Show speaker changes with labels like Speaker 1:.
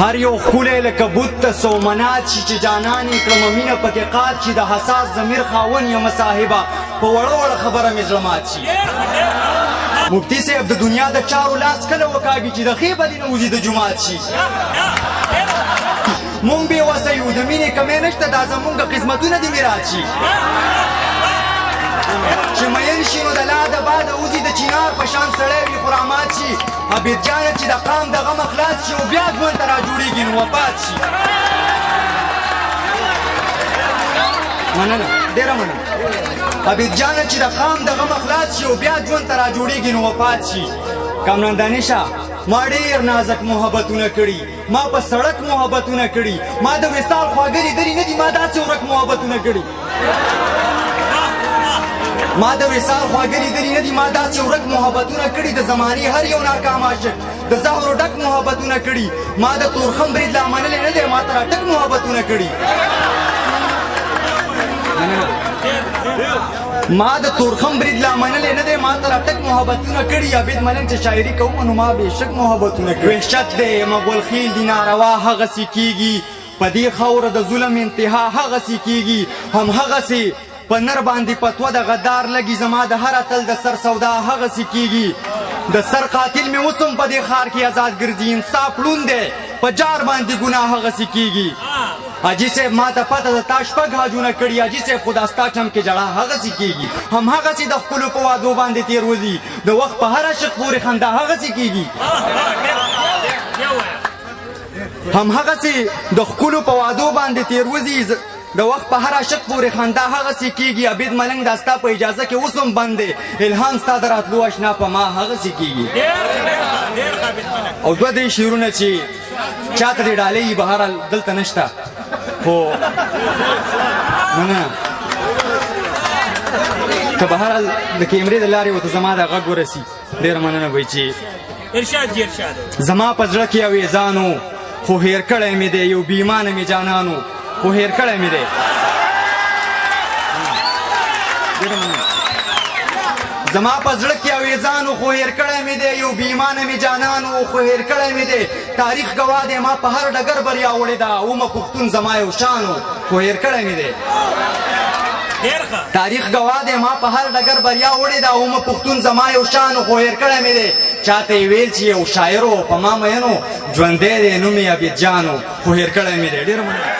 Speaker 1: هر یو ښکلی لکه بت ته سومنات شي چې جانان یې کړمه مینه پکې قات شي د حساس ضمیر خاون یمه صاحبه په وړه وړه خبره مې زړه مات شي مفتي صاحب د دنیا د چارو لاس کله وکاږي چې د ښې بدې نه وځي د جومات شي مونږ بې وسه یو د مینې کمی نشته دا زمونږ قسمتونه دې میراث شي چې مین شي نو د لا د باده وځي د چینار په شان سړی وي خو رامات شي عبید جانه چې د قام د غمه خلاص شي او بیا ژوند ته راجوړېږي نو وفات شي مننه ډېره مننه عبید جانه چې د قام د غمه خلاص شي او بیا ژوند ته راجوړېږي نو وفات شي کامران شه ما ډېر نازک محبتونه کړي ما په سړک محبتونه کړي ما د وصال خواږه لیدلي نه دي ما داسې ورک محبتونه کړي ما د وصال خواږه لیدلي نه دي ما داسې ورک محبتونه کړي د زمانې هر یو ناکام عاشق د زهرو ډک محبتونه کړي ما د تورخم برید لا منلی نه دی ما ته راټک محبتونه کړي ما د تورخم برید لا منلی نه دی ما ته راټک محبتونه کړي عبید ملنګ چې شاعري کوم نو ما بېشک محبتونه کړي وحشت دی مغول خیل دي ناروا هغسې کېږي په دې خاوره د ظلم انتها هغسې کېږي هم هغسې په نر باندې پتوه د غدار لګي زما د هر اتل د سر سودا هغسې کېږي د سر قاتل مې اوس هم په دې ښار کې ازاد ګرځي انصاف ړوند دی په جار باندې ګناه هغسې کېږي حاجي صاحب ما ته پته د تا شپږ حاجونه کړي حاجي صاحب خو دا ستا چم کې جړه هغسې کېږي هم هغسې د ښکلو په وادو باندې تېر وځي د وخت په هر عشق پورې خندا هغسې کېږي هم هغسې د ښکلو په وادو باندې تېر وځي د وخت په هر عاشق پورې خندا هغسې کېږي عبید ملنګ دا ستا په اجازه کې اوس هم بند دی الهام ستا د راتلو اشنا په ما هغسې کېږي او دوه درې شعرونه چې چاته دې ډالۍ وي بهرحال دلته نشته خو نه که بهرحال د کیمرې د لارې ورته زما دا غږ ورسي ډېره مننه به چې زما په زړه کې اویزانو خو هېر کړی مې دی یو بېایمانه مې جانانو خو هېر کړی مې دی زما په زړه کې اویزانو خو هېر کړی مې دی یو بېایمانه مې جانانو خو هېر کړی مې دی تاریخ ګواه دی ما په هر ډګر بریا وړې ده اومه پښتون زما یو شانو خو هېر کړی مې دی تاریخ ګواه دی ما په هر ډګر بریا وړې ده اومه پښتون زما یو شانو خو هېر کړی مې دی چاته یې ویل چې یو شاعر و په ما مینو ژوندی دی نوم یې عبید جانو خو هېر کړی مې دی ډېره مننه